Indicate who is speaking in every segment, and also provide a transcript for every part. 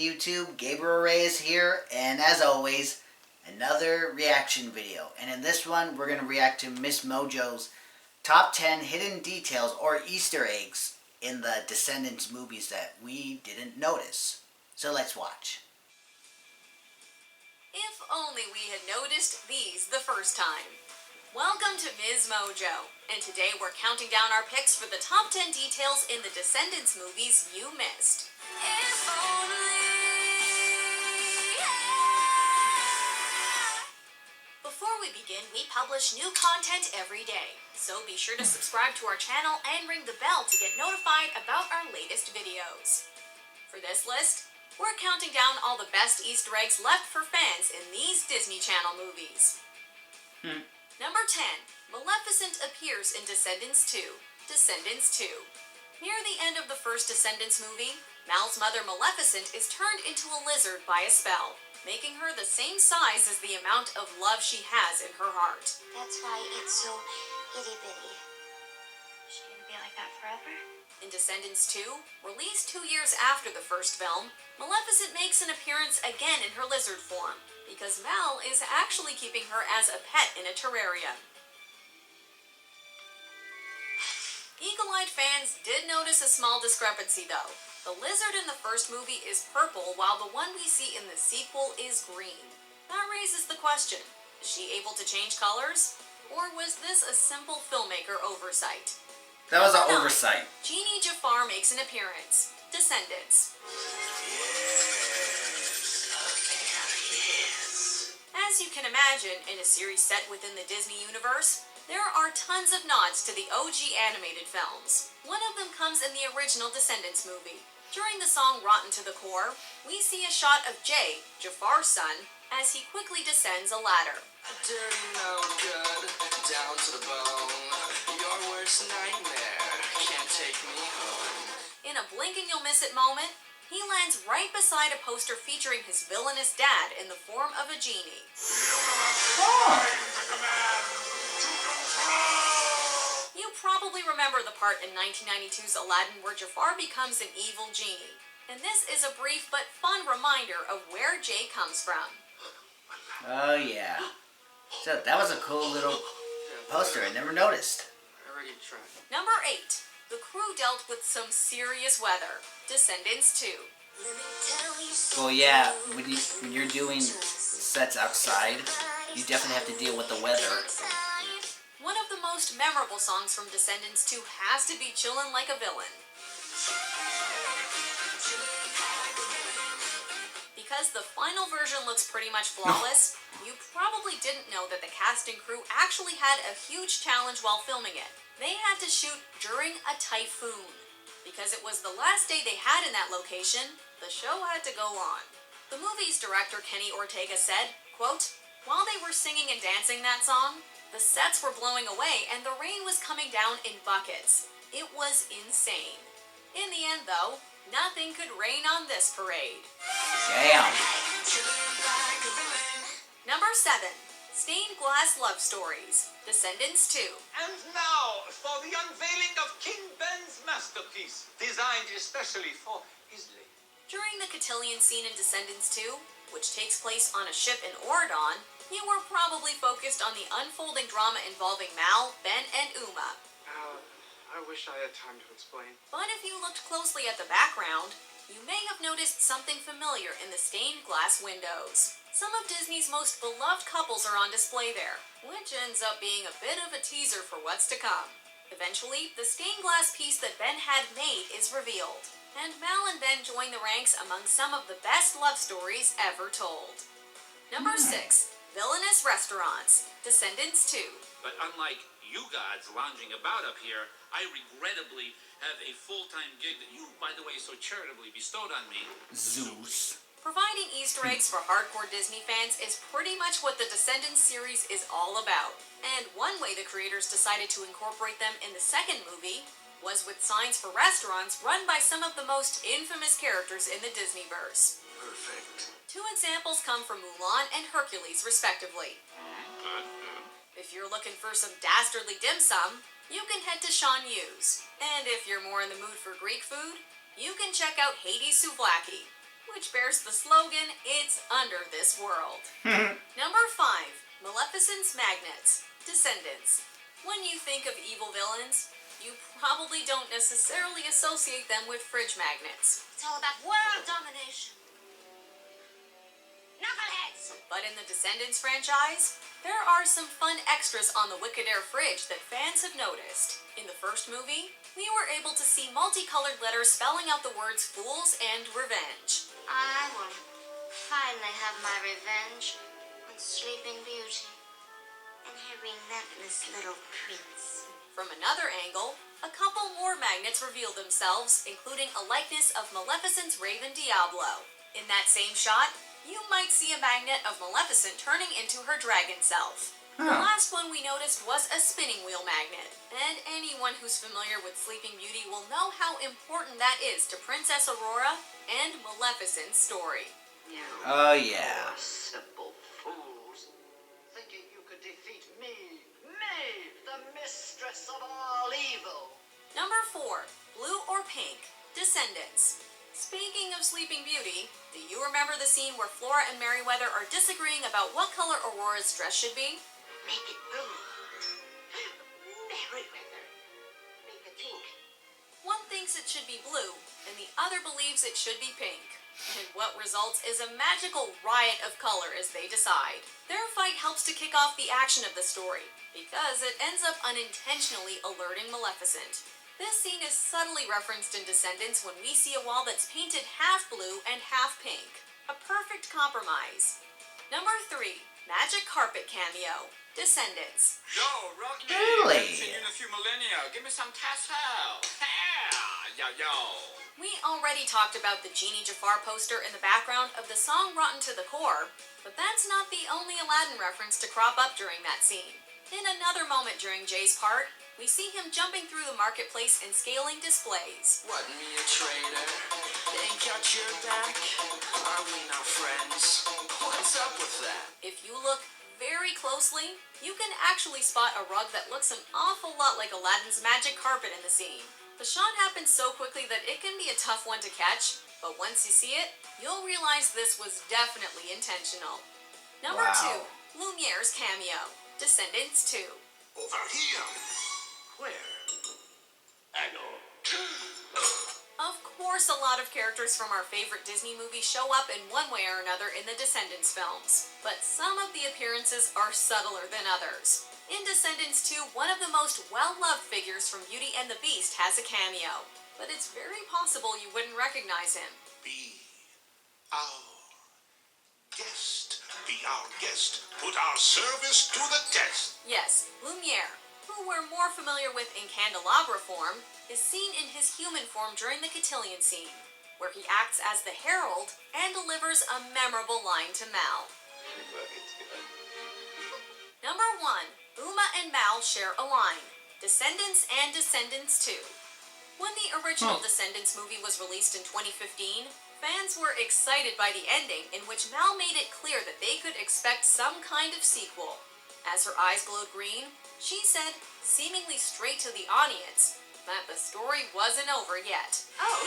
Speaker 1: YouTube. Gabriel Reyes here, and as always, another reaction video. And in this one, we're going to react to Ms Mojo's top 10 hidden details or Easter eggs in the Descendants movies that we didn't notice. So let's watch.
Speaker 2: If only we had noticed these the first time. Welcome to Ms Mojo, and today we're counting down our picks for the top 10 details in the Descendants movies you missed. If only, yeah. Before we begin, we publish new content every day, so be sure to subscribe to our channel and ring the bell to get notified about our latest videos. For this list, we're counting down all the best Easter eggs left for fans in these Disney Channel movies. Number 10. Maleficent appears in Descendants 2. Descendants 2. Near the end of the first Descendants movie, Mal's mother Maleficent is turned into a lizard by a spell, making her the same size as the amount of love she has in her heart.
Speaker 3: That's why it's so itty-bitty. Is she gonna be like that forever?
Speaker 2: In Descendants 2, released 2 years after the first film, Maleficent makes an appearance again in her lizard form, because Mal is actually keeping her as a pet in a terrarium. Eagle-eyed fans did notice a small discrepancy though. The lizard in the first movie is purple, while the one we see in the sequel is green. That raises the question, is she able to change colors? Or was this a simple filmmaker oversight?
Speaker 1: That was an oversight.
Speaker 2: Genie Jafar makes an appearance. Descendants. As you can imagine, in a series set within the Disney universe, there are tons of nods to the OG animated films. One of them comes in the original Descendants movie. During the song Rotten to the Core, we see a shot of Jay, Jafar's son, as he quickly descends a ladder.
Speaker 4: Dirty, no good, down to the bone. Your worst nightmare can't take me home.
Speaker 2: In a blink and you'll miss it moment, he lands right beside a poster featuring his villainous dad in the form of a genie. You probably remember the part in 1992's Aladdin where Jafar becomes an evil genie. And this is a brief but fun reminder of where Jay comes from.
Speaker 1: Oh yeah. So that was a cool little poster. I never noticed.
Speaker 2: Number 8. The crew dealt with some serious weather. Descendants 2.
Speaker 1: Well, yeah, when you're doing sets outside, you definitely have to deal with the weather.
Speaker 2: One of the most memorable songs from Descendants 2 has to be Chillin' Like a Villain. Because the final version looks pretty much flawless, you probably didn't know that the cast and crew actually had a huge challenge while filming it. They had to shoot during a typhoon. Because it was the last day they had in that location, the show had to go on. The movie's director Kenny Ortega said, quote, "While they were singing and dancing that song, the sets were blowing away and the rain was coming down in buckets. It was insane." In the end though, nothing could rain on this parade.
Speaker 1: Damn.
Speaker 2: Number 7. Stained Glass Love Stories. Descendants 2.
Speaker 5: And now, for the unveiling of King Ben's masterpiece, designed especially for his lady.
Speaker 2: During the cotillion scene in Descendants 2, which takes place on a ship in Oridon, you were probably focused on the unfolding drama involving Mal, Ben, and Uma.
Speaker 4: I wish I had time to explain.
Speaker 2: But if you looked closely at the background, you may have noticed something familiar in the stained glass windows. Some of Disney's most beloved couples are on display there, which ends up being a bit of a teaser for what's to come. Eventually, the stained glass piece that Ben had made is revealed, and Mal and Ben join the ranks among some of the best love stories ever told. Number 6. Villainous Restaurants. Descendants 2.
Speaker 6: But unlike you gods lounging about up here, I regrettably have a full-time gig that you, by the way, so charitably bestowed on me.
Speaker 1: Zeus.
Speaker 2: Providing Easter eggs for hardcore Disney fans is pretty much what the Descendants series is all about. And one way the creators decided to incorporate them in the second movie was with signs for restaurants run by some of the most infamous characters in the Disneyverse.
Speaker 4: Perfect.
Speaker 2: 2 examples come from Mulan and Hercules, respectively. If you're looking for some dastardly dim sum, you can head to Sean Yu's. And if you're more in the mood for Greek food, you can check out Hades Souvlaki. which bears the slogan, "It's under this world." Number 5, Maleficent's Magnets, Descendants. When you think of evil villains, you probably don't necessarily associate them with fridge magnets.
Speaker 3: It's all about world domination. Knuckleheads!
Speaker 2: But in the Descendants franchise, there are some fun extras on the Wicked Air fridge that fans have noticed. In the first movie, we were able to see multicolored letters spelling out the words fools and revenge.
Speaker 3: I will finally have my revenge on Sleeping Beauty and her relentless little prince.
Speaker 2: From another angle, a couple more magnets revealed themselves, including a likeness of Maleficent's Raven Diablo. In that same shot, you might see a magnet of Maleficent turning into her dragon self. The last one we noticed was a spinning wheel magnet, and anyone who's familiar with Sleeping Beauty will know how important that is to Princess Aurora and Maleficent's story.
Speaker 1: Oh yeah.
Speaker 7: Simple fools, thinking you could defeat me, the mistress of all evil.
Speaker 2: Number 4, Blue or Pink, Descendants. Speaking of Sleeping Beauty, do you remember the scene where Flora and Merryweather are disagreeing about what color Aurora's dress should be?
Speaker 7: Make it blue. Merryweather, make it pink.
Speaker 2: One thinks it should be blue, and the other believes it should be pink. And what results is a magical riot of color as they decide. Their fight helps to kick off the action of the story, because it ends up unintentionally alerting Maleficent. This scene is subtly referenced in Descendants when we see a wall that's painted half blue and half pink. A perfect compromise. Number 3, Magic Carpet Cameo, Descendants.
Speaker 6: Yo, rock me.
Speaker 1: Really?
Speaker 6: Haven't seen you in a few millennia. Give me some tassel. Yeah, yo.
Speaker 2: We already talked about the Genie Jafar poster in the background of the song Rotten to the Core, but that's not the only Aladdin reference to crop up during that scene. In another moment during Jay's part, we see him jumping through the marketplace and scaling displays.
Speaker 4: What, me a traitor? Ain't got your back? Are we not friends? What's up with that?
Speaker 2: If you look very closely, you can actually spot a rug that looks an awful lot like Aladdin's magic carpet in the scene. The shot happens so quickly that it can be a tough one to catch, but once you see it, you'll realize this was definitely intentional. Number
Speaker 1: Wow.
Speaker 2: 2, Lumieres cameo, Descendants 2.
Speaker 4: Over here. Where?
Speaker 2: Of course, a lot of characters from our favorite Disney movies show up in one way or another in the Descendants films, but some of the appearances are subtler than others. In Descendants 2, one of the most well-loved figures from Beauty and the Beast has a cameo, but it's very possible you wouldn't recognize him.
Speaker 8: Be our guest. Be our guest. Put our service to the test.
Speaker 2: Yes, Lumiere, who we're more familiar with in Candelabra form, is seen in his human form during the cotillion scene, where he acts as the herald and delivers a memorable line to Mal. Number 1, Uma and Mal share a line, Descendants and Descendants 2. When the original Descendants movie was released in 2015, fans were excited by the ending in which Mal made it clear that they could expect some kind of sequel. As her eyes glowed green, she said, seemingly straight to the audience, that the story wasn't over yet.
Speaker 9: Oh,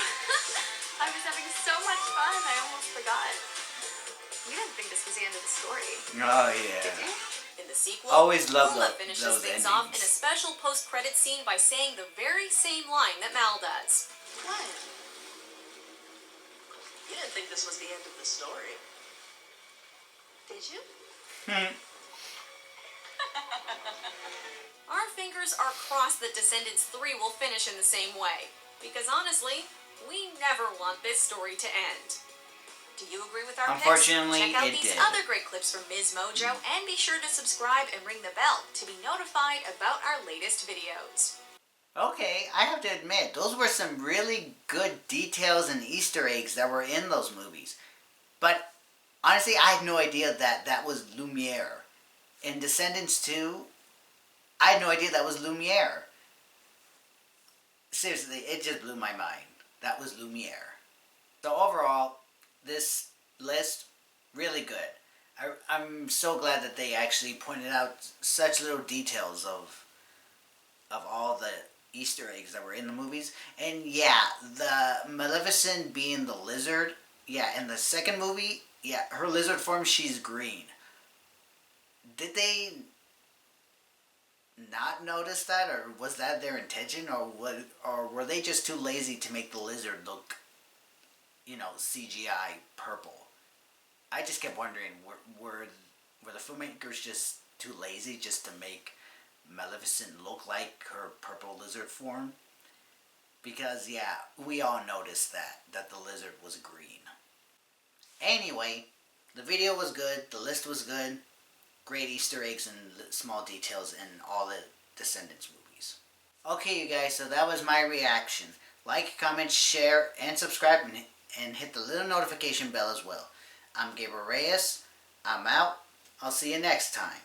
Speaker 9: I was having so much fun, I almost forgot. We didn't think this was the end of the story.
Speaker 1: Oh yeah.
Speaker 9: Did you?
Speaker 2: In the sequel,
Speaker 1: Always love
Speaker 2: Uma
Speaker 1: those
Speaker 2: finishes things off in a
Speaker 1: endings.
Speaker 2: special post-credit scene by saying the very same line that Mal does.
Speaker 7: What? You didn't think this was the end of the story.
Speaker 9: Did you?
Speaker 2: Our fingers are crossed that Descendants 3 will finish in the same way, because honestly, we never want this story to end. Do you agree with our
Speaker 1: Unfortunately,
Speaker 2: picks? Check out
Speaker 1: it
Speaker 2: these
Speaker 1: did.
Speaker 2: other great clips from Ms Mojo, and be sure to subscribe and ring the bell to be notified about our latest videos.
Speaker 1: Okay, I have to admit, those were some really good details and Easter eggs that were in those movies. But honestly, I had no idea that that was Lumiere. In Descendants 2, I had no idea that was Lumiere. Seriously, it just blew my mind. That was Lumiere. So overall, this list, really good. I'm so glad that they actually pointed out such little details of all the Easter eggs that were in the movies. And yeah, the Maleficent being the lizard, Yeah, in the second movie, yeah, her lizard form, she's green. Did they not notice that, or was that their intention, or were they just too lazy to make the lizard look, CGI purple? I just kept wondering, were the filmmakers just too lazy just to make Maleficent look like her purple lizard form? Because yeah, we all noticed that the lizard was green. Anyway, the video was good, the list was good, great Easter eggs and small details in all the Descendants movies. Okay, you guys, so that was my reaction. Like, comment, share, and subscribe, and hit the little notification bell as well. I'm Gabriel Reyes. I'm out. I'll see you next time.